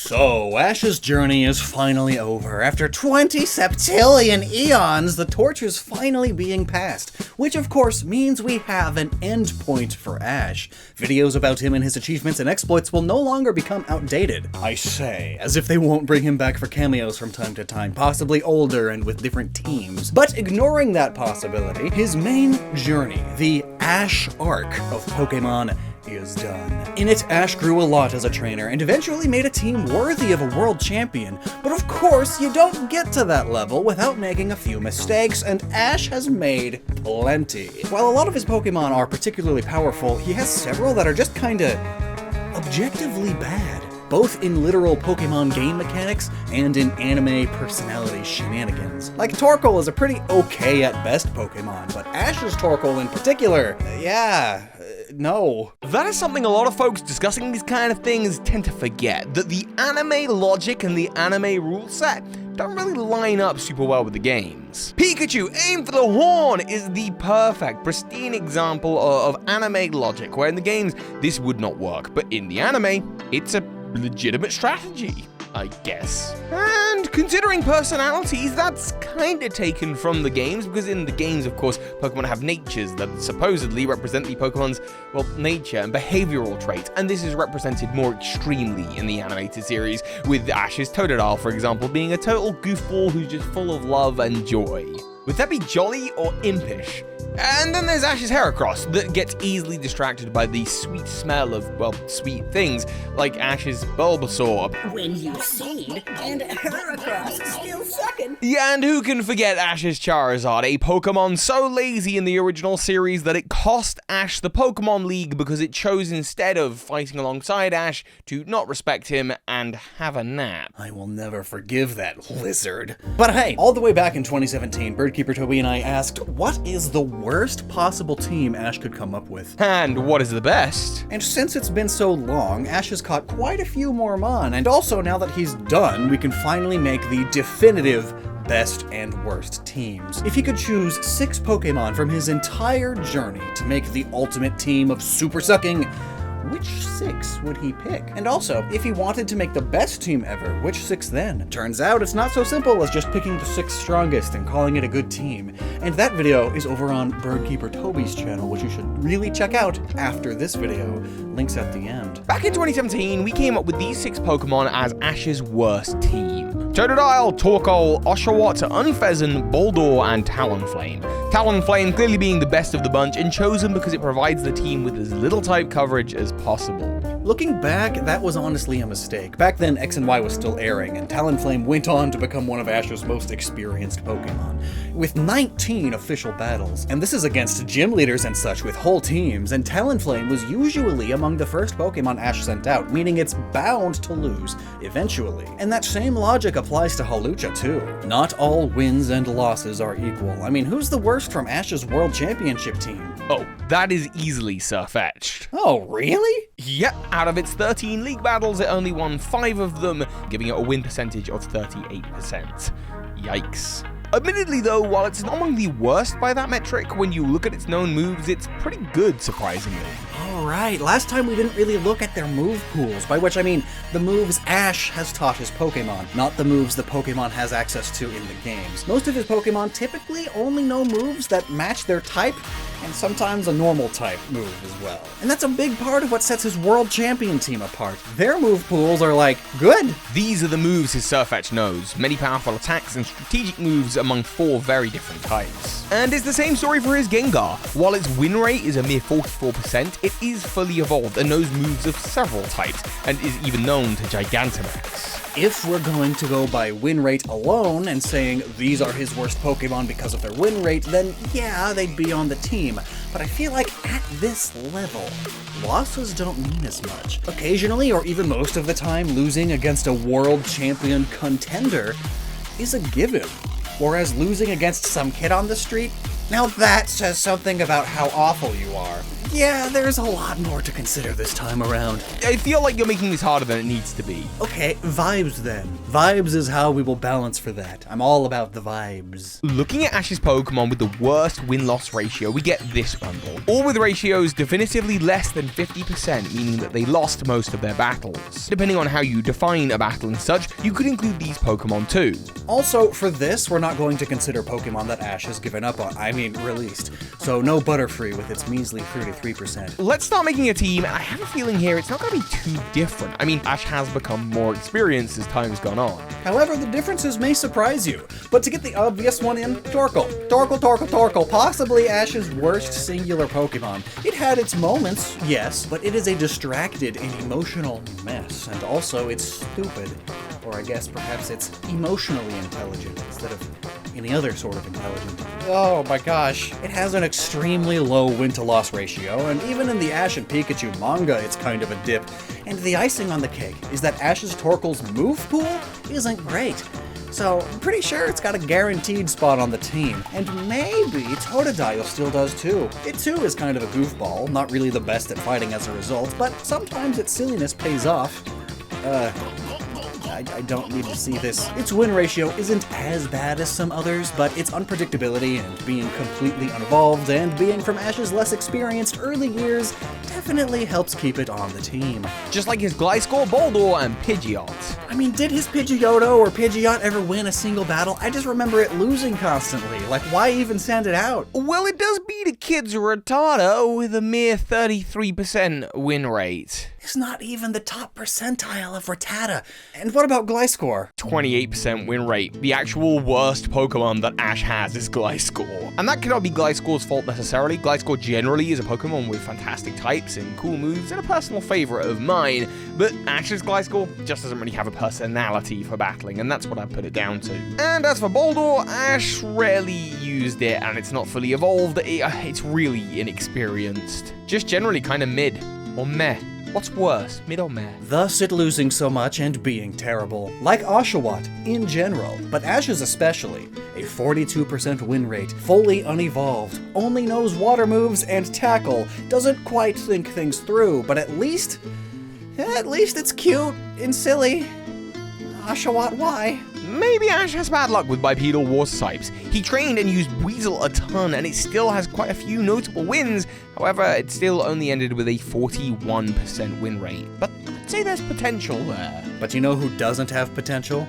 So, Ash's journey is finally over. After 20 septillion eons, the torch is finally being passed, which of course means we have an endpoint for Ash. Videos about him and his achievements and exploits will no longer become outdated. I say, as if they won't bring him back for cameos from time to time, possibly older and with different teams. But ignoring that possibility, his main journey, the Ash arc of Pokemon, is done. In it, Ash grew a lot as a trainer and eventually made a team worthy of a world champion. But of course, you don't get to that level without making a few mistakes, and Ash has made plenty. While a lot of his Pokemon are particularly powerful, he has several that are just kinda objectively bad, both in literal Pokemon game mechanics and in anime personality shenanigans. Like, Torkoal is a pretty okay at best Pokemon, but Ash's Torkoal in particular, no. That is something a lot of folks discussing these kind of things tend to forget, that the anime logic and the anime rule set don't really line up super well with the games. Pikachu, aim for the horn is the perfect, pristine example of anime logic, where in the games this would not work, but in the anime, it's a legitimate strategy, I guess. And considering personalities, that's kinda taken from the games, because in the games, of course, Pokemon have natures that supposedly represent the Pokemon's, well, nature and behavioral traits, and this is represented more extremely in the animated series, with Ash's Totodile, for example, being a total goofball who's just full of love and joy. Would that be jolly or impish? And then there's Ash's Heracross, that gets easily distracted by the sweet smell of, well, sweet things, like Ash's Bulbasaur. When you seed, and Heracross still sucking. Yeah, and who can forget Ash's Charizard, a Pokemon so lazy in the original series that it cost Ash the Pokemon League because it chose, instead of fighting alongside Ash, to not respect him and have a nap. I will never forgive that lizard. But hey, all the way back in 2017, Birdkeeper Toby and I asked, what is the worst possible team Ash could come up with? And what is the best? And since it's been so long, Ash has caught quite a few more Mon, and also now that he's done, we can finally make the definitive best and worst teams. If he could choose 6 Pokemon from his entire journey to make the ultimate team of super sucking, which 6 would he pick? And also, if he wanted to make the best team ever, which 6 then? Turns out it's not so simple as just picking the 6 strongest and calling it a good team. And that video is over on Birdkeeper Toby's channel, which you should really check out after this video. Links at the end. Back in 2017, we came up with these 6 Pokemon as Ash's worst team. Totodile, Torkoal, Oshawott, Unfezant, Boldore, and Talonflame. Talonflame clearly being the best of the bunch, and chosen because it provides the team with as little type coverage as possible. Looking back, that was honestly a mistake. Back then, X and Y was still airing, and Talonflame went on to become one of Ash's most experienced Pokemon, with 19 official battles. And this is against gym leaders and such with whole teams, and Talonflame was usually among the first Pokemon Ash sent out, meaning it's bound to lose, eventually. And that same logic applies to Hawlucha too. Not all wins and losses are equal. I mean, who's the worst from Ash's World Championship team? Oh, that is easily Sirfetch'd. Oh, really? Yep, out of its 13 league battles, it only won 5 of them, giving it a win percentage of 38%. Yikes. Admittedly though, while it's not among the worst by that metric, when you look at its known moves, it's pretty good, surprisingly. Alright, last time we didn't really look at their move pools, by which I mean the moves Ash has taught his Pokemon, not the moves the Pokemon has access to in the games. Most of his Pokemon typically only know moves that match their type, and sometimes a normal type move as well. And that's a big part of what sets his World Champion team apart. Their move pools are like, good. These are the moves his Sirfetch'd knows, many powerful attacks and strategic moves among 4 very different types. And it's the same story for his Gengar. While its win rate is a mere 44%, it is fully evolved and knows moves of several types, and is even known to Gigantamax. If we're going to go by win rate alone and saying these are his worst Pokemon because of their win rate, then yeah, they'd be on the team. But I feel like at this level, losses don't mean as much. Occasionally, or even most of the time, losing against a world champion contender is a given. Whereas losing against some kid on the street, now that says something about how awful you are. Yeah, there's a lot more to consider this time around. I feel like you're making this harder than it needs to be. Okay, vibes then. Vibes is how we will balance for that. I'm all about the vibes. Looking at Ash's Pokemon with the worst win-loss ratio, we get this bundle. All with ratios definitively less than 50%, meaning that they lost most of their battles. Depending on how you define a battle and such, you could include these Pokemon too. Also, for this, we're not going to consider Pokemon that Ash has given up on, released. So no Butterfree with its measly 33%. Let's start making a team, and I have a feeling here it's not going to be too different. I mean, Ash has become more experienced as time's gone on. However, the differences may surprise you. But to get the obvious one in, Torkoal. Possibly Ash's worst singular Pokemon. It had its moments, yes, but it is a distracted and emotional mess. And also, it's stupid. Or I guess perhaps it's emotionally intelligent instead of any other sort of intelligent. Oh my gosh. It has an extremely low win-to-loss ratio, and even in the Ash and Pikachu manga, it's kind of a dip. And the icing on the cake is that Ash's Torkoal's move pool isn't great. So I'm pretty sure it's got a guaranteed spot on the team. And maybe Totodile still does too. It too is kind of a goofball, not really the best at fighting as a result, but sometimes its silliness pays off. I don't need to see this. Its win ratio isn't as bad as some others, but its unpredictability and being completely uninvolved and being from Ash's less experienced early years definitely helps keep it on the team. Just like his Gliscor, Boldore, and Pidgeot. I mean, did his Pidgeotto or Pidgeot ever win a single battle? I just remember it losing constantly. Like, why even send it out? Well, it does beat a kid's Rattata with a mere 33% win rate. It's not even the top percentile of Rattata. And what about Gliscor? 28% win rate. The actual worst Pokemon that Ash has is Gliscor. And that cannot be Gliscor's fault necessarily. Gliscor generally is a Pokemon with fantastic types and cool moves and a personal favorite of mine, but Ash's Gliscor just doesn't really have a personality for battling, and that's what I put it down to. And as for Boldore, Ash rarely used it, and it's not fully evolved. It's really inexperienced. Just generally kind of mid, or meh. What's worse, mid or meh? Thus it losing so much and being terrible. Like Oshawott, in general, but Ash's especially. A 42% win rate, fully unevolved, only knows water moves and tackle, doesn't quite think things through, but at least it's cute and silly. Oshawott, why? Maybe Ash has bad luck with bipedal water types. He trained and used Buizel a ton, and it still has quite a few notable wins. However, it still only ended with a 41% win rate. But I'd say there's potential there. But you know who doesn't have potential?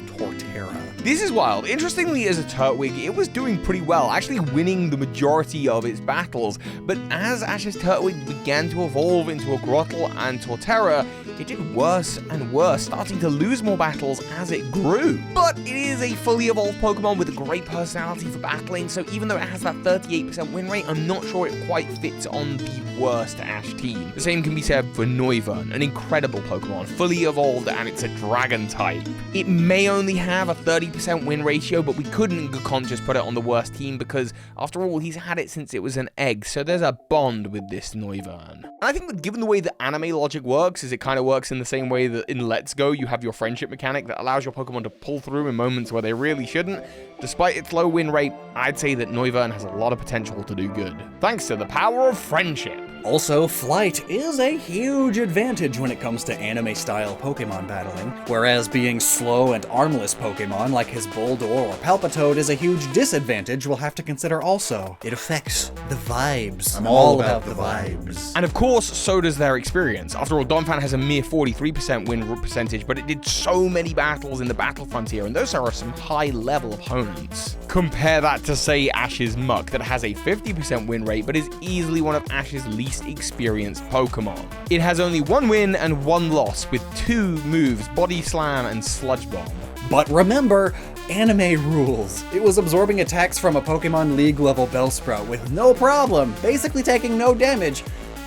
Torterra. This is wild. Interestingly, as a Turtwig, it was doing pretty well, actually winning the majority of its battles. But as Ash's Turtwig began to evolve into a Grottle and Torterra, it did worse and worse, starting to lose more battles as it grew. But it is a fully evolved Pokemon with a great personality for battling, so even though it has that 38% win rate, I'm not sure it quite fits on the worst Ash team. The same can be said for Noivern, an incredible Pokemon, fully evolved, and it's a Dragon type. It may only have a 30% win ratio, but we couldn't in good conscience put it on the worst team because, after all, he's had it since it was an egg, so there's a bond with this Noivern. And I think that given the way that anime logic works, is it kind of works in the same way that in Let's Go you have your friendship mechanic that allows your Pokemon to pull through in moments where they really shouldn't. Despite its low win rate, I'd say that Noivern has a lot of potential to do good, thanks to the power of friendship. Also, flight is a huge advantage when it comes to anime-style Pokemon battling, whereas being slow and armless Pokemon like his Boldore or Palpitoad is a huge disadvantage we'll have to consider also. It affects the vibes. I'm all about the vibes. And of course, so does their experience. After all, Donphan has a mere 43% win percentage, but it did so many battles in the Battle Frontier, and those are some high-level opponents. Compare that to, say, Ash's Muck, that has a 50% win rate, but is easily one of Ash's least experienced Pokemon. It has only one win and one loss, with 2 moves, Body Slam and Sludge Bomb. But remember, anime rules. It was absorbing attacks from a Pokemon League level Bellsprout with no problem, basically taking no damage,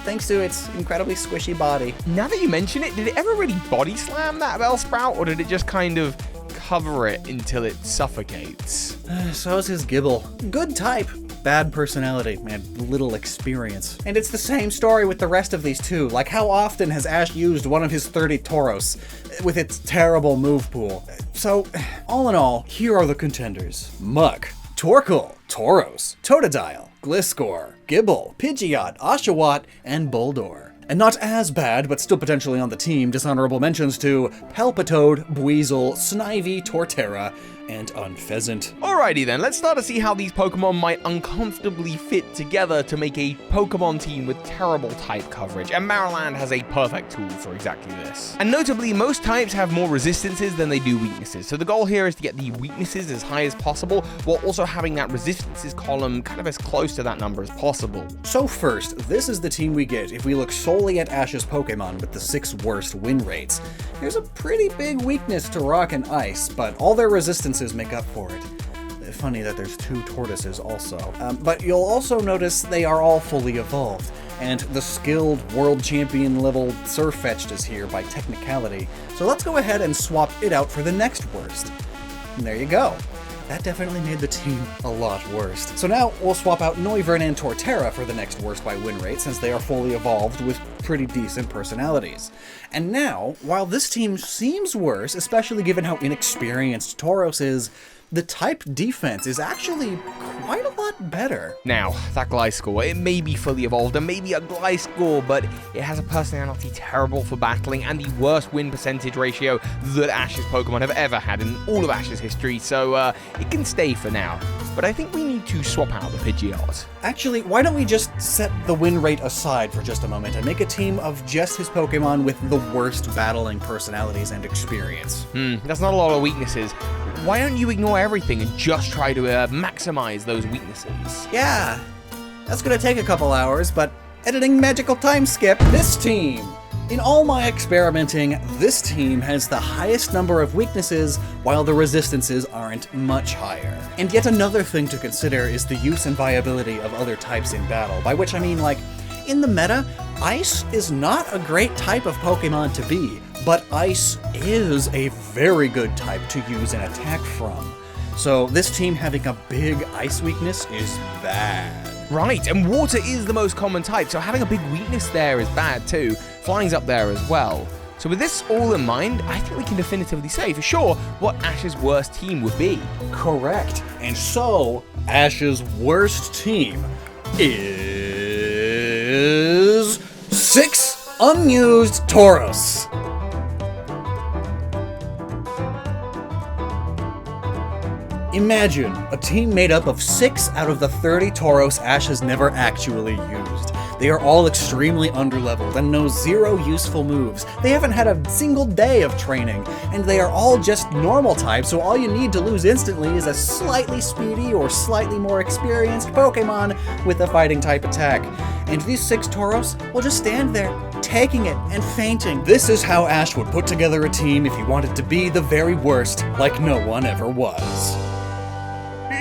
thanks to its incredibly squishy body. Now that you mention it, did it ever really Body Slam that Bellsprout, or did it just kind of cover it until it suffocates? So's his Gibble. Good type, bad personality, and little experience. And it's the same story with the rest of these too. Like, how often has Ash used one of his 30 Tauros with its terrible move pool? So, all in all, here are the contenders. Muck, Torkoal, Tauros, Totodile, Gliscor, Gible, Pidgeot, Oshawott, and Boldore. And not as bad, but still potentially on the team, dishonorable mentions to Palpitoad, Buizel, Snivy, Torterra, and Unfezant. Alrighty then, let's start to see how these Pokemon might uncomfortably fit together to make a Pokemon team with terrible type coverage, and Maryland has a perfect tool for exactly this. And notably, most types have more resistances than they do weaknesses, so the goal here is to get the weaknesses as high as possible, while also having that resistances column kind of as close to that number as possible. So first, this is the team we get if we look solely at Ash's Pokemon with the 6 worst win rates. There's a pretty big weakness to Rock and Ice, but all their resistances make up for it. Funny that there's 2 tortoises also. But you'll also notice they are all fully evolved, and the skilled world champion level Sirfetch'd is here by technicality, so let's go ahead and swap it out for the next worst. And there you go. That definitely made the team a lot worse. So now we'll swap out Noivern and Torterra for the next worst by win rate, since they are fully evolved with pretty decent personalities. And now, while this team seems worse, especially given how inexperienced Tauros is, the type defense is actually quite a lot better. Now, that Gliscor, it may be fully evolved and maybe a Gliscor, but it has a personality terrible for battling and the worst win percentage ratio that Ash's Pokemon have ever had in all of Ash's history, so it can stay for now. But I think we need to swap out the Pidgeot. Actually, why don't we just set the win rate aside for just a moment and make a team of just his Pokemon with the worst battling personalities and experience? That's not a lot of weaknesses. Why don't you ignore everything and just try to maximize those weaknesses? Yeah, that's gonna take a couple hours, but editing magical time skip, this team! In all my experimenting, this team has the highest number of weaknesses, while the resistances aren't much higher. And yet another thing to consider is the use and viability of other types in battle, by which I mean, like, in the meta, Ice is not a great type of Pokemon to be, but Ice is a very good type to use and attack from. So this team having a big Ice weakness is bad. Right, and Water is the most common type, so having a big weakness there is bad too. Flying's up there as well. So with this all in mind, I think we can definitively say for sure what Ash's worst team would be. Correct. And so, Ash's worst team is 6 unused Tauros. Imagine a team made up of 6 out of the 30 Tauros Ash has never actually used. They are all extremely underleveled and know 0 useful moves. They haven't had a single day of training, and they are all just normal types, so all you need to lose instantly is a slightly speedy or slightly more experienced Pokemon with a fighting type attack. And these 6 Tauros will just stand there, taking it and fainting. This is how Ash would put together a team if he wanted to be the very worst, like no one ever was.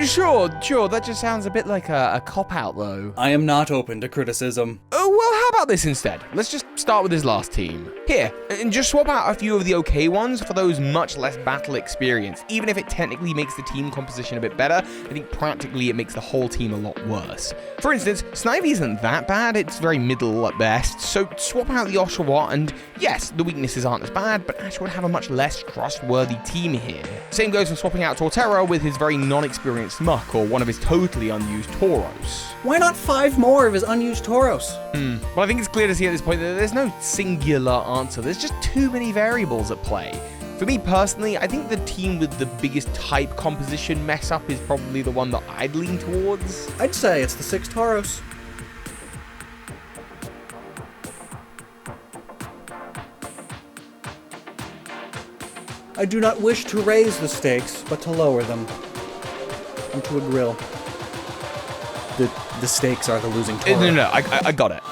Sure, that just sounds a bit like a cop-out though. I am not open to criticism. Oh, well, how about this instead? Let's just start with his last team. Here, and just swap out a few of the okay ones for those much less battle experience. Even if it technically makes the team composition a bit better, I think practically it makes the whole team a lot worse. For instance, Snivy isn't that bad, it's very middle at best, so swap out the Oshawott, and yes, the weaknesses aren't as bad, but Ash would have a much less trustworthy team here. Same goes for swapping out Torterra with his very non-experienced Muck, or one of his totally unused Tauros. Why not 5 more of his unused Tauros? Well, I think it's clear to see at this point that there's no singular answer. There's just too many variables at play. For me personally, I think the team with the biggest type composition mess up is probably the one that I'd lean towards. I'd say it's the 6 Tauros. I do not wish to raise the stakes, but to lower them. Onto a grill. The stakes are the losing Tauros. No, I got it.